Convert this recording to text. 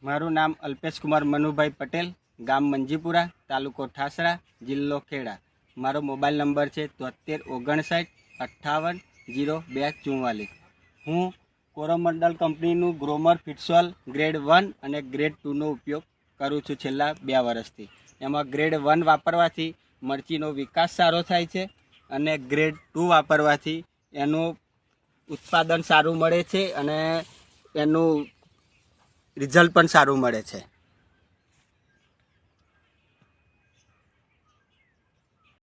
મારું નામ અલ્પેશ કુમાર મનુભાઈ પટેલ, ગામ મંજીપુરા, તાલુકો ઠાસરા, જિલ્લો ખેડા. મારો મોબાઈલ નંબર છે 7359580244. હું કોરોમંડલ કંપનીનું ગ્રોમર ફિટસોલ ગ્રેડ 1 અને ગ્રેડ 2નો ઉપયોગ કરું છું છેલ્લા 2 વર્ષથી. એમાં ગ્રેડ 1 વાપરવાથી મરચીનો વિકાસ સારો થાય છે અને ગ્રેડ 2 વાપરવાથી એનું ઉત્પાદન સારું મળે છે અને એનું રિઝલ્ટ પણ સારું મળે છે.